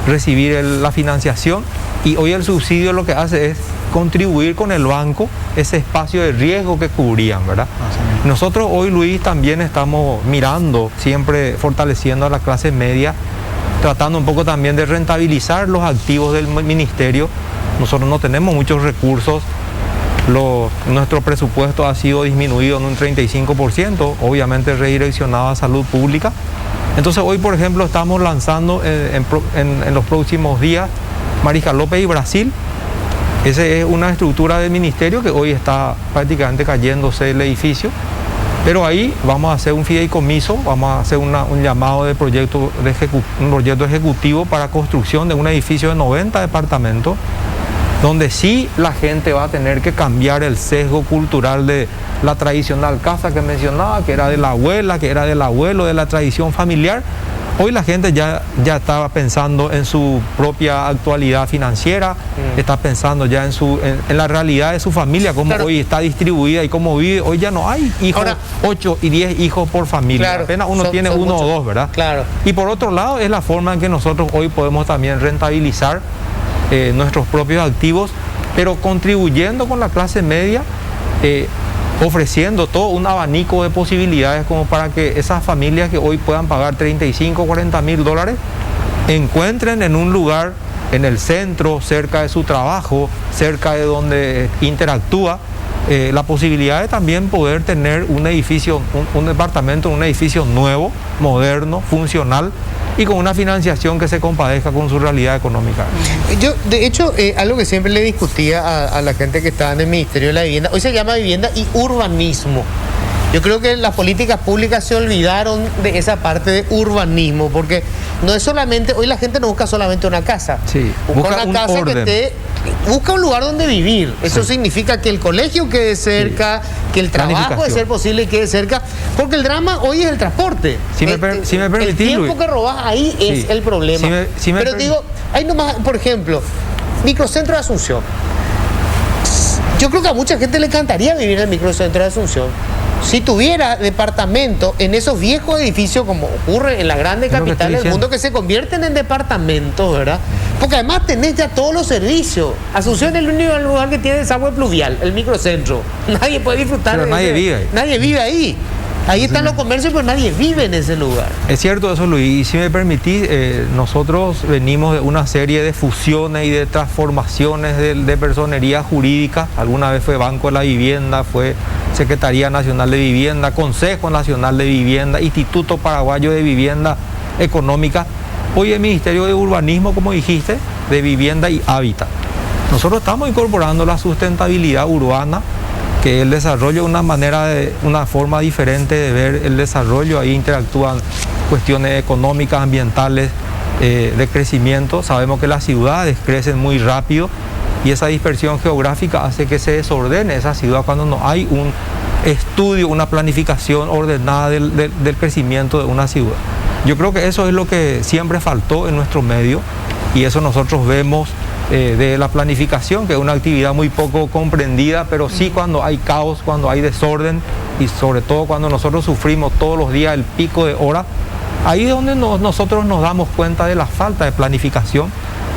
recibir la financiación, y hoy el subsidio lo que hace es contribuir con el banco ese espacio de riesgo que cubrían, ¿verdad? Nosotros hoy, Luis, también estamos mirando, siempre fortaleciendo a la clase media, tratando un poco también de rentabilizar los activos del ministerio. Nosotros no tenemos muchos recursos, nuestro presupuesto ha sido disminuido en un 35%, obviamente redireccionado a salud pública. Entonces hoy, por ejemplo, estamos lanzando en los próximos días Mariscal López y Brasil. Esa es una estructura del ministerio que hoy está prácticamente cayéndose el edificio, pero ahí vamos a hacer un fideicomiso, vamos a hacer un llamado de un proyecto ejecutivo para construcción de un edificio de 90 departamentos, donde sí la gente va a tener que cambiar el sesgo cultural de la tradicional casa que mencionaba, que era de la abuela, que era del abuelo, de la tradición familiar. Hoy la gente ya estaba pensando en su propia actualidad financiera, está pensando ya en la realidad de su familia, cómo Claro. hoy está distribuida y cómo vive. Hoy ya no hay hijos, Ahora, 8 y 10 hijos por familia, Claro, apenas uno son tiene uno muchos. o dos, ¿verdad? Claro. Y por otro lado es la forma en que nosotros hoy podemos también rentabilizar nuestros propios activos, pero contribuyendo con la clase media, ofreciendo todo un abanico de posibilidades como para que esas familias que hoy puedan pagar 35 o 40 mil dólares encuentren en un lugar, en el centro, cerca de su trabajo, cerca de donde interactúa, la posibilidad de también poder tener un edificio, un departamento, un edificio nuevo, moderno, funcional y con una financiación que se compadezca con su realidad económica. Yo, de hecho, algo que siempre le discutía a la gente que estaba en el Ministerio de la Vivienda, hoy se llama vivienda y urbanismo. Yo creo que las políticas públicas se olvidaron de esa parte de urbanismo, porque no es solamente, hoy la gente no busca solamente una casa, Sí, busca busca un una casa orden. busca un lugar donde vivir. Eso significa que el colegio quede cerca, que el trabajo, de Planificación. ser posible, quede cerca, porque el drama hoy es el transporte. Si me permitís, el tiempo Luis. que robás ahí es Sí. el problema. Si me Pero permi- digo, hay nomás, por ejemplo, microcentro de Asunción. Yo creo que a mucha gente le encantaría vivir en el microcentro de Asunción. Si tuviera departamento en esos viejos edificios, como ocurre en las grandes Es lo que capitales estoy del mundo, diciendo. que se convierten en departamentos, ¿verdad? Porque además tenés ya todos los servicios. Asunción es el único lugar que tiene desagüe pluvial, el microcentro. Nadie puede disfrutar Pero de nadie ese- vive ahí. Nadie vive ahí. Ahí están los comercios, pero nadie vive en ese lugar. Es cierto eso, Luis, y si me permitís, nosotros venimos de una serie de fusiones y de transformaciones de personería jurídica. Alguna vez fue Banco de la Vivienda, fue Secretaría Nacional de Vivienda, Consejo Nacional de Vivienda, Instituto Paraguayo de Vivienda Económica. Hoy el Ministerio de Urbanismo, como dijiste, de Vivienda y Hábitat. Nosotros estamos incorporando la sustentabilidad urbana, que el desarrollo es una forma diferente de ver el desarrollo. Ahí interactúan cuestiones económicas, ambientales, de crecimiento. Sabemos que las ciudades crecen muy rápido y esa dispersión geográfica hace que se desordene esa ciudad cuando no hay un estudio, una planificación ordenada del crecimiento de una ciudad. Yo creo que eso es lo que siempre faltó en nuestro medio, y eso nosotros vemos de la planificación, que es una actividad muy poco comprendida, pero sí cuando hay caos, cuando hay desorden, y sobre todo cuando nosotros sufrimos todos los días el pico de hora, ahí es donde nosotros nos damos cuenta de la falta de planificación.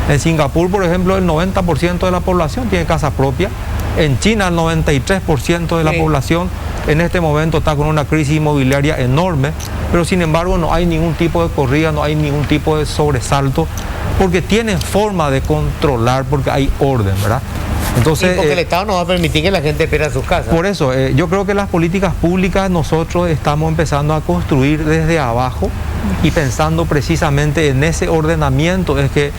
En Singapur, por ejemplo, el 90% de la población tiene casa propia, En China el 93% de la población en este momento está con una crisis inmobiliaria enorme, pero sin embargo no hay ningún tipo de corrida, no hay ningún tipo de sobresalto, porque tienen forma de controlar, porque hay orden, ¿verdad? Entonces, y porque el Estado no va a permitir que la gente pierda sus casas. Por eso, yo creo que las políticas públicas nosotros estamos empezando a construir desde abajo y pensando precisamente en ese ordenamiento. Es que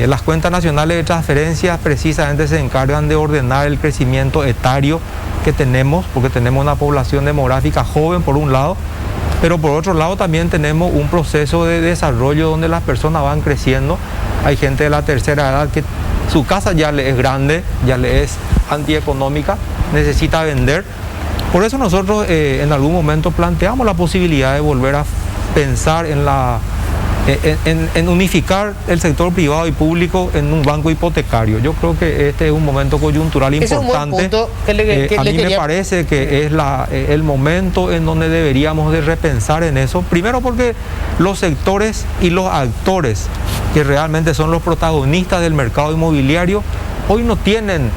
las cuentas nacionales de transferencias precisamente se encargan de ordenar el crecimiento etario que tenemos, porque tenemos una población demográfica joven por un lado, pero por otro lado también tenemos un proceso de desarrollo donde las personas van creciendo. Hay gente de la tercera edad que su casa ya le es grande, ya le es antieconómica, necesita vender. Por eso nosotros en algún momento planteamos la posibilidad de volver a pensar en unificar el sector privado y público en un banco hipotecario. Yo creo que este es un momento coyuntural importante. A mí me parece que es el momento en donde deberíamos de repensar en eso. Primero porque los sectores y los actores que realmente son los protagonistas del mercado inmobiliario hoy no tienen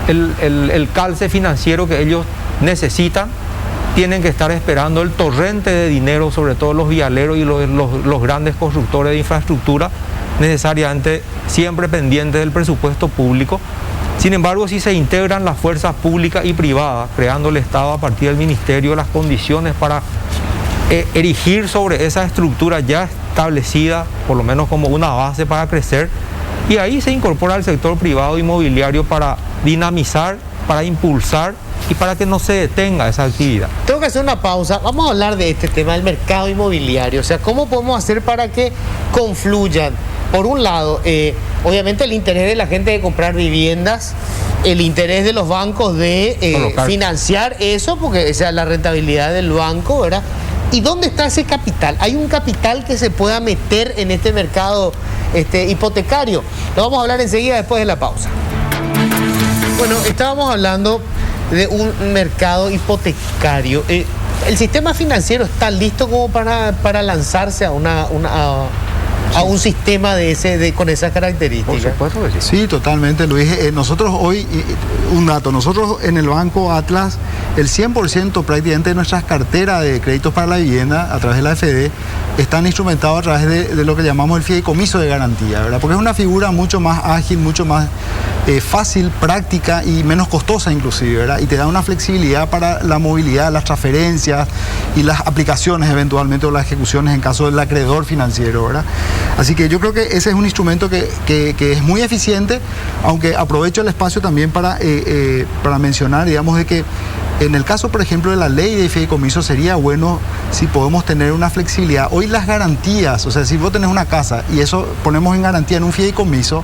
el calce financiero que ellos necesitan. Tienen que estar esperando el torrente de dinero, sobre todo los vialeros y los grandes constructores de infraestructura, necesariamente siempre pendientes del presupuesto público. Sin embargo, si se integran las fuerzas públicas y privadas, creando el Estado a partir del Ministerio las condiciones para erigir sobre esa estructura ya establecida, por lo menos como una base para crecer, y ahí se incorpora el sector privado inmobiliario para dinamizar, para impulsar y para que no se detenga esa actividad. Tengo que hacer una pausa. Vamos a hablar de este tema del mercado inmobiliario. O sea, ¿cómo podemos hacer para que confluyan? Por un lado, obviamente el interés de la gente de comprar viviendas, el interés de los bancos de financiar eso, porque esa es la rentabilidad del banco, ¿verdad? ¿Y dónde está ese capital? ¿Hay un capital que se pueda meter en este mercado hipotecario? Lo vamos a hablar enseguida después de la pausa. Bueno, estábamos hablando de un mercado hipotecario. ¿El sistema financiero está listo como para lanzarse a un sistema con esas características? Por supuesto que sí. Sí, totalmente, Luis. Nosotros hoy, un dato, nosotros en el Banco Atlas, el 100% prácticamente de nuestras carteras de créditos para la vivienda a través de la AFD están instrumentados a través de lo que llamamos el fideicomiso de garantía, ¿verdad? Porque es una figura mucho más ágil, mucho más fácil, práctica y menos costosa inclusive, ¿verdad? Y te da una flexibilidad para la movilidad, las transferencias y las aplicaciones eventualmente o las ejecuciones en caso del acreedor financiero, ¿verdad? Así que yo creo que ese es un instrumento que es muy eficiente, aunque aprovecho el espacio también para mencionar, digamos, de que en el caso, por ejemplo, de la ley de fideicomiso sería bueno si podemos tener una flexibilidad. Hoy las garantías, o sea, si vos tenés una casa y eso ponemos en garantía en un fideicomiso,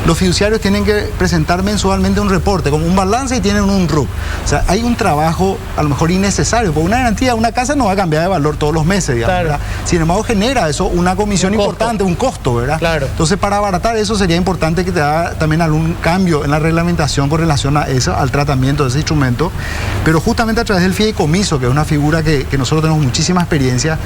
los fiduciarios tienen que presentar mensualmente un reporte, como un balance y tienen un RUC. O sea, hay un trabajo a lo mejor innecesario, porque una garantía, una casa no va a cambiar de valor todos los meses, digamos, claro. ¿Verdad? Sin embargo, genera eso una comisión importante, un costo, ¿verdad? Claro. Entonces, para abaratar eso sería importante que te haga también algún cambio en la reglamentación con relación a eso, al tratamiento de ese instrumento, pero justamente a través del fideicomiso, que es una figura que nosotros tenemos muchísima experiencia,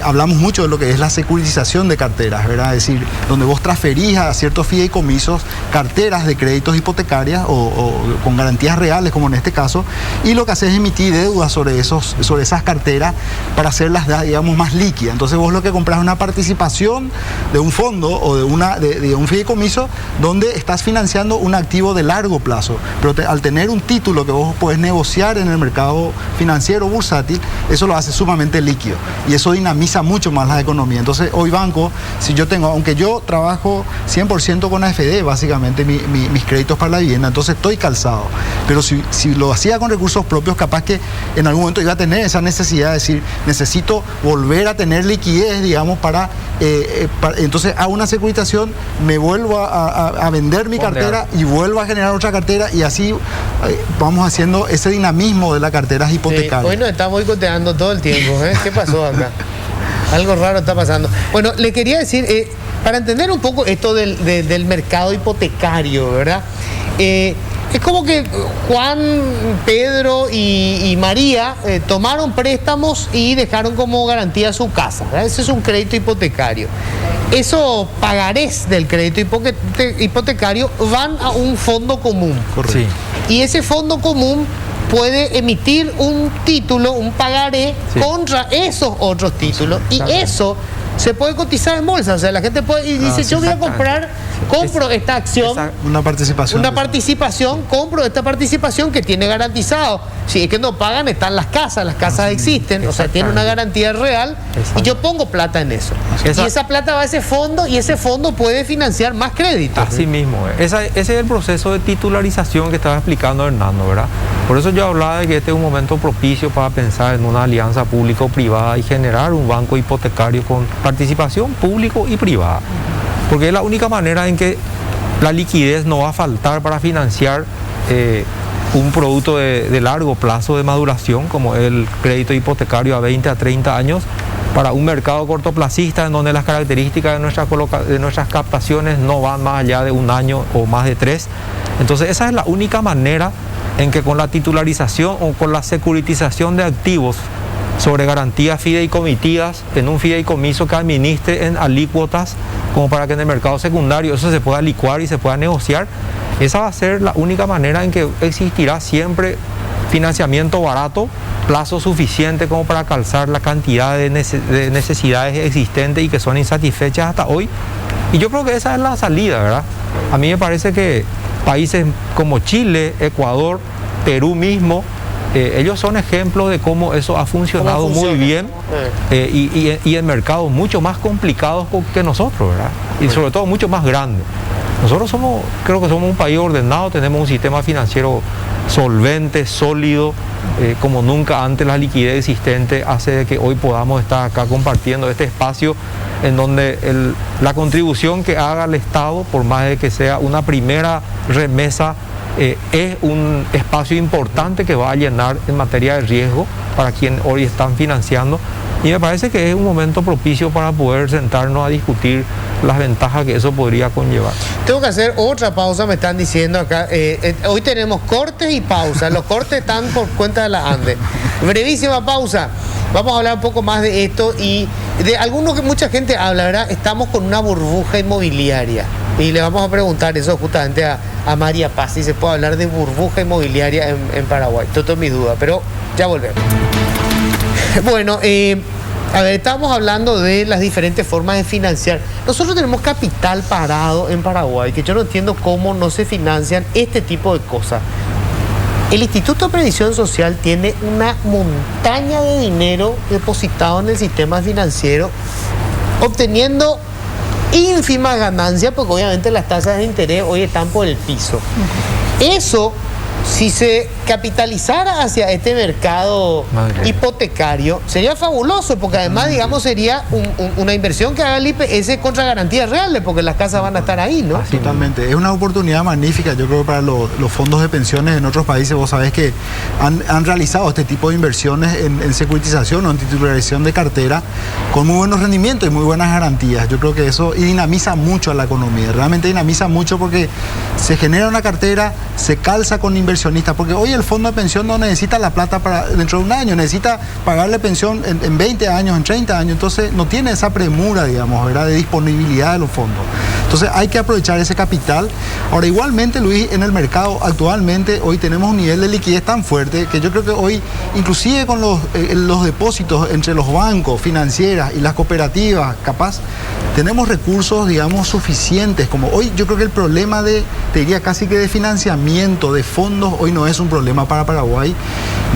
hablamos mucho de lo que es la securitización de carteras, ¿verdad? Es decir, donde vos transferís a ciertos fideicomisos carteras de créditos hipotecarias o con garantías reales, como en este caso, y lo que haces es emitir deudas sobre esas carteras para hacerlas, digamos, más líquidas. Entonces vos lo que compras es una participación de un fondo o de un fideicomiso donde estás financiando un activo de largo plazo, pero al tener un título que vos podés negociar en el mercado financiero bursátil, eso lo hace sumamente líquido y eso dinamiza mucho más la economía. Entonces hoy banco, si yo tengo, aunque yo trabajo 100% con AFD, básicamente mis créditos para la vivienda, entonces estoy calzado, pero si lo hacía con recursos propios, capaz que en algún momento iba a tener esa necesidad de decir, necesito volver a tener liquidez, digamos, entonces hago una securitización, me vuelvo a vender mi cartera y vuelvo a generar otra cartera y así vamos haciendo ese dinamismo de las carteras hipotecarias. Hoy nos estamos boicoteando todo el tiempo, ¿eh? ¿Qué pasó acá? Algo raro está pasando. Bueno, le quería decir, para entender un poco esto del mercado hipotecario, ¿verdad? Es como que Juan, Pedro y María tomaron préstamos y dejaron como garantía su casa, ¿verdad? Ese es un crédito hipotecario. Esos pagarés del crédito hipotecario van a un fondo común. Correcto. Sí. y ese fondo común puede emitir un título, un pagaré contra esos otros títulos, y eso se puede cotizar en bolsa. O sea, la gente puede y dice, yo voy a compro esta acción, una participación, compro esta participación que tiene garantizado. Si es que no pagan, están las casas existen, o sea, tiene una garantía real, y yo pongo plata en eso. Y esa plata va a ese fondo, y ese fondo puede financiar más créditos. Así mismo. Ese es el proceso de titularización que estaba explicando Hernando, ¿verdad? Por eso yo hablaba de que este es un momento propicio para pensar en una alianza público-privada y generar un banco hipotecario con participación público y privada. Porque es la única manera en que la liquidez no va a faltar para financiar un producto de largo plazo de maduración, como el crédito hipotecario a 20 a 30 años, para un mercado cortoplacista en donde las características de nuestras captaciones no van más allá de un año o más de 3. Entonces esa es la única manera en que con la titularización o con la securitización de activos sobre garantías fideicomitivas en un fideicomiso que administre en alícuotas, como para que en el mercado secundario eso se pueda licuar y se pueda negociar, esa va a ser la única manera en que existirá siempre financiamiento barato, plazo suficiente como para calzar la cantidad de necesidades existentes y que son insatisfechas hasta hoy. Y yo creo que esa es la salida, ¿verdad? A mí me parece que países como Chile, Ecuador, Perú mismo, ellos son ejemplos de cómo eso ha funcionado muy bien y en mercados mucho más complicados que nosotros, ¿verdad? Y sobre todo mucho más grandes. Nosotros creo que somos un país ordenado, tenemos un sistema financiero solvente, sólido, como nunca antes. La liquidez existente hace de que hoy podamos estar acá compartiendo este espacio en donde la contribución que haga el Estado, por más de que sea una primera remesa, es un espacio importante que va a llenar en materia de riesgo para quienes hoy están financiando, y me parece que es un momento propicio para poder sentarnos a discutir las ventajas que eso podría conllevar. Tengo que hacer otra pausa, me están diciendo acá. Hoy tenemos cortes y pausas. Los cortes están por cuenta de la ANDE. Brevísima pausa. Vamos a hablar un poco más de esto y de algunos que mucha gente habla, ¿verdad? Estamos con una burbuja inmobiliaria. Y le vamos a preguntar eso justamente a María Paz, si se puede hablar de burbuja inmobiliaria en Paraguay. Todo es mi duda, pero ya volvemos. Bueno, a ver, estábamos hablando de las diferentes formas de financiar. Nosotros tenemos capital parado en Paraguay, que yo no entiendo cómo no se financian este tipo de cosas. El Instituto de Previsión Social tiene una montaña de dinero depositado en el sistema financiero, obteniendo ínfimas ganancias, porque obviamente las tasas de interés hoy están por el piso. Eso, si se capitalizara hacia este mercado hipotecario, sería fabuloso, porque además, digamos, sería una inversión que haga el IPS contra garantías reales, porque las casas van a estar ahí, ¿no? Totalmente. Es una oportunidad magnífica, yo creo, para los fondos de pensiones en otros países. Vos sabés que han realizado este tipo de inversiones en securitización o en titularización de cartera con muy buenos rendimientos y muy buenas garantías. Yo creo que eso dinamiza mucho a la economía, realmente dinamiza mucho, porque se genera una cartera, se calza con inversionistas, porque hoy el fondo de pensión no necesita la plata para dentro de un año, necesita pagarle pensión en 20 años, en 30 años, entonces no tiene esa premura, digamos, ¿verdad?, de disponibilidad de los fondos. Entonces hay que aprovechar ese capital. Ahora, igualmente, Luis, en el mercado actualmente hoy tenemos un nivel de liquidez tan fuerte que yo creo que hoy, inclusive con los depósitos entre los bancos, financieras y las cooperativas, capaz, tenemos recursos, digamos, suficientes. Como hoy yo creo que el problema te diría casi que de financiamiento, de fondos, hoy no es un problema para Paraguay,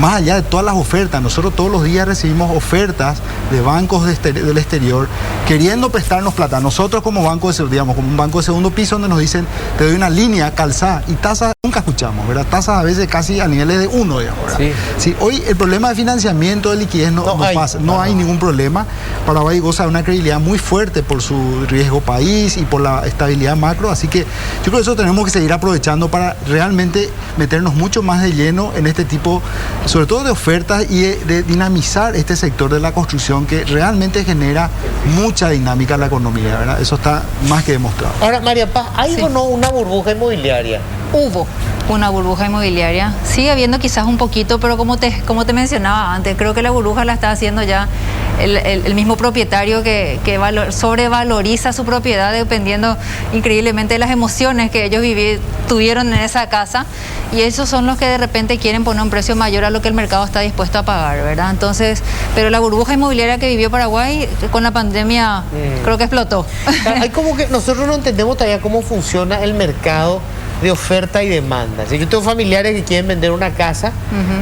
más allá de todas las ofertas. Nosotros todos los días recibimos ofertas de bancos del exterior queriendo prestarnos plata. Nosotros como banco, digamos, como un banco de segundo piso, donde nos dicen, te doy una línea calzada, y tasas nunca escuchamos, ¿verdad? Tasas a veces casi a niveles de 1, digamos, ¿verdad? Sí. Sí, hoy el problema de financiamiento, de liquidez no pasa, no hay ningún problema. Paraguay goza de una credibilidad muy fuerte por su riesgo país y por la estabilidad macro, así que yo creo que eso tenemos que seguir aprovechando para realmente meternos mucho más de lleno en este tipo, sobre todo de ofertas, y de dinamizar este sector de la construcción, que realmente genera mucha dinámica en la economía, ¿verdad? Eso está más que demostrado. Ahora, María Paz, ¿hay o no una burbuja inmobiliaria? hubo una burbuja inmobiliaria. Sigue habiendo quizás un poquito, pero como te mencionaba antes, creo que la burbuja la está haciendo ya el mismo propietario que sobrevaloriza su propiedad dependiendo increíblemente de las emociones que ellos tuvieron en esa casa, y esos son los que de repente quieren poner un precio mayor a lo que el mercado está dispuesto a pagar, ¿verdad? Entonces, pero la burbuja inmobiliaria que vivió Paraguay con la pandemia creo que explotó. Hay como que nosotros no entendemos todavía cómo funciona el mercado de oferta y demanda. Si yo tengo familiares que quieren vender una casa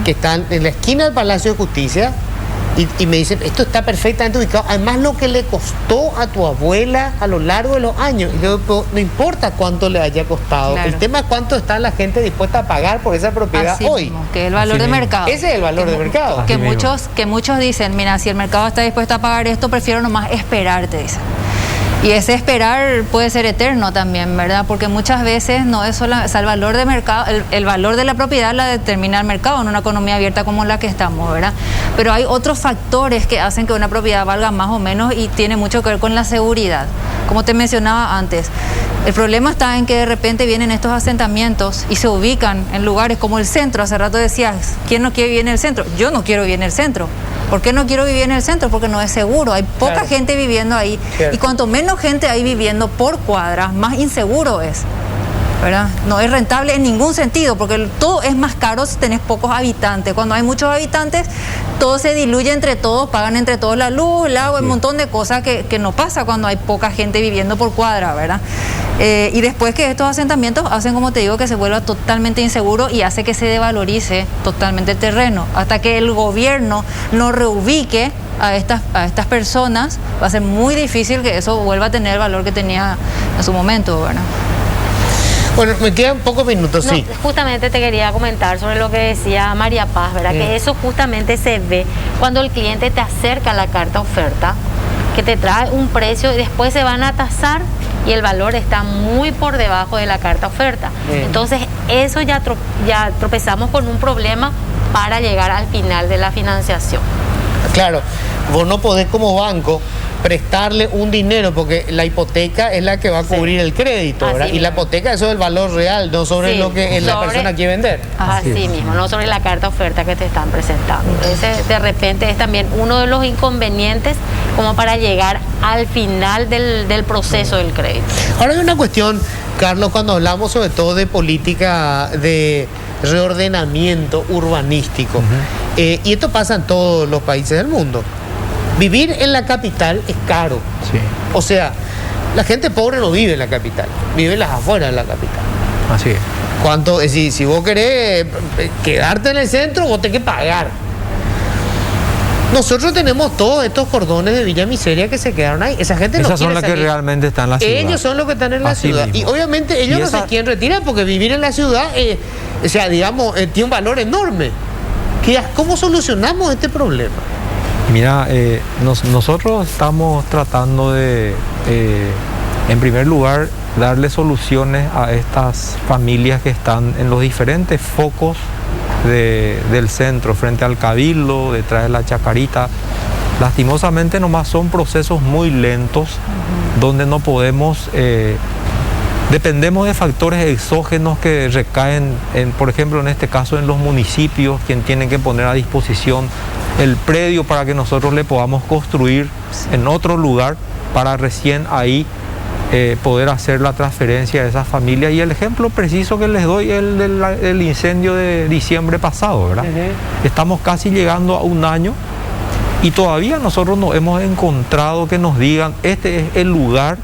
que están en la esquina del Palacio de Justicia y me dicen, esto está perfectamente ubicado, además lo que le costó a tu abuela a lo largo de los años. Y yo, no importa cuánto le haya costado, claro. El tema es cuánto está la gente dispuesta a pagar por esa propiedad Así hoy. mismo, que es el valor Así de mismo. mercado. Ese es el valor de mercado. Que muchos dicen, mira, si el mercado está dispuesto a pagar esto, prefiero nomás esperar, te dicen. Y ese esperar puede ser eterno también, ¿verdad? Porque muchas veces no es solo, o sea, el valor de mercado, el valor de la propiedad la determina el mercado en una economía abierta como la que estamos, ¿verdad? Pero hay otros factores que hacen que una propiedad valga más o menos y tiene mucho que ver con la seguridad. Como te mencionaba antes, el problema está en que de repente vienen estos asentamientos y se ubican en lugares como el centro. Hace rato decías, ¿quién no quiere vivir en el centro? Yo no quiero vivir en el centro. ¿Por qué no quiero vivir en el centro? Porque no es seguro, hay poca gente viviendo ahí. Cierto. Y cuanto menos gente hay viviendo por cuadra, más inseguro es, ¿verdad? No es rentable en ningún sentido, porque todo es más caro si tenés pocos habitantes. Cuando hay muchos habitantes, todo se diluye entre todos, pagan entre todos la luz, el agua, un montón de cosas que no pasa cuando hay poca gente viviendo por cuadra, ¿verdad? Y después que estos asentamientos hacen, como te digo, que se vuelva totalmente inseguro y hace que se devalorice totalmente el terreno. Hasta que el gobierno no reubique a estas personas, va a ser muy difícil que eso vuelva a tener el valor que tenía en su momento, ¿verdad? Bueno, me quedan pocos minutos, No, sí. justamente te quería comentar sobre lo que decía María Paz, ¿verdad? Que eso justamente se ve cuando el cliente te acerca la carta oferta, que te trae un precio y después se van a tasar y el valor está muy por debajo de la carta oferta. Entonces, eso ya tropezamos con un problema para llegar al final de la financiación. Claro, vos no podés como banco prestarle un dinero porque la hipoteca es la que va a cubrir el crédito, ¿verdad? Así Y la mismo. hipoteca eso es el valor real, no sobre Sí, lo que la sobre- persona quiere vender. Así mismo, no sobre la carta oferta que te están presentando. Ese de repente es también uno de los inconvenientes como para llegar al final del proceso del crédito. Ahora hay una cuestión, Carlos, cuando hablamos sobre todo de política de reordenamiento urbanístico, y esto pasa en todos los países del mundo. Vivir en la capital es caro. Sí, O sea, la gente pobre no vive en la capital, vive en las afueras de la capital. así es. ¿Cuánto? Si vos querés quedarte en el centro, vos tenés que pagar. Nosotros tenemos todos estos cordones de Villa Miseria que se quedaron ahí. Esa gente no Esas son quiere las que salir. realmente están en la ciudad. Ellos son los que están en la Así ciudad. mismo. Y obviamente ellos Y no esa- se quieren retirar porque vivir en la ciudad, o sea, digamos, tiene un valor enorme. ¿Cómo solucionamos este problema? Mira, nosotros estamos tratando de, en primer lugar, darle soluciones a estas familias que están en los diferentes focos del centro, frente al Cabildo, detrás de la Chacarita. Lastimosamente nomás son procesos muy lentos, donde no podemos, dependemos de factores exógenos que recaen, por ejemplo, en este caso en los municipios, quien tienen que poner a disposición el predio para que nosotros le podamos construir en otro lugar para recién ahí poder hacer la transferencia de esas familias. Y el ejemplo preciso que les doy es el del incendio de diciembre pasado, ¿verdad? Estamos casi llegando a un año y todavía nosotros no hemos encontrado que nos digan, este es el lugar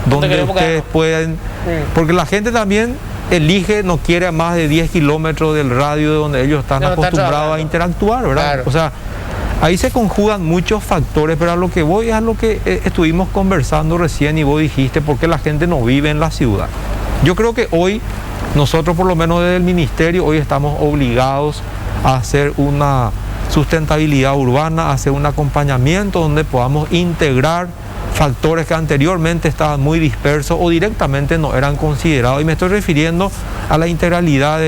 donde queremos ustedes quedarnos. pueden, porque la gente también elige, no quiere a más de 10 kilómetros del radio de donde ellos están No, están acostumbrados a trabajando. interactuar, ¿verdad? Claro. O sea, ahí se conjugan muchos factores, pero a lo que voy es a lo que estuvimos conversando recién y vos dijiste, ¿por qué la gente no vive en la ciudad? Yo creo que hoy, nosotros por lo menos desde el ministerio, hoy estamos obligados a hacer una sustentabilidad urbana, a hacer un acompañamiento donde podamos integrar factores que anteriormente estaban muy dispersos o directamente no eran considerados. Y me estoy refiriendo a la integralidad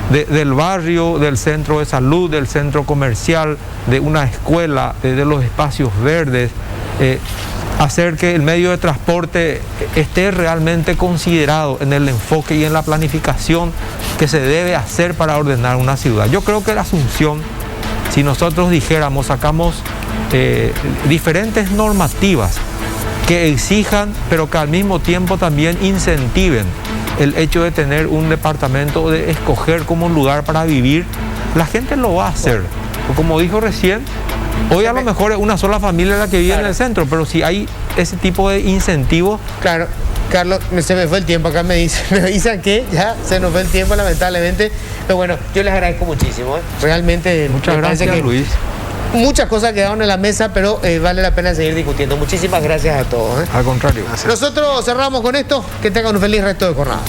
del barrio, del centro de salud, del centro comercial, de una escuela, de los espacios verdes. hacer que el medio de transporte esté realmente considerado en el enfoque y en la planificación que se debe hacer para ordenar una ciudad. Yo creo que la Asunción, si nosotros dijéramos, sacamos diferentes normativas que exijan, pero que al mismo tiempo también incentiven el hecho de tener un departamento, de escoger como un lugar para vivir, la gente lo va a hacer. Como dijo recién, hoy a lo mejor es una sola familia la que vive en el centro, pero si hay ese tipo de incentivos... Claro, Carlos, se me fue el tiempo, acá me dicen que ya se nos fue el tiempo lamentablemente, pero bueno, yo les agradezco muchísimo, realmente. Muchas gracias, Luis. Muchas cosas quedaron en la mesa, pero vale la pena seguir discutiendo. Muchísimas gracias a todos. Al contrario. Nosotros cerramos con esto, que tengan un feliz resto de jornada.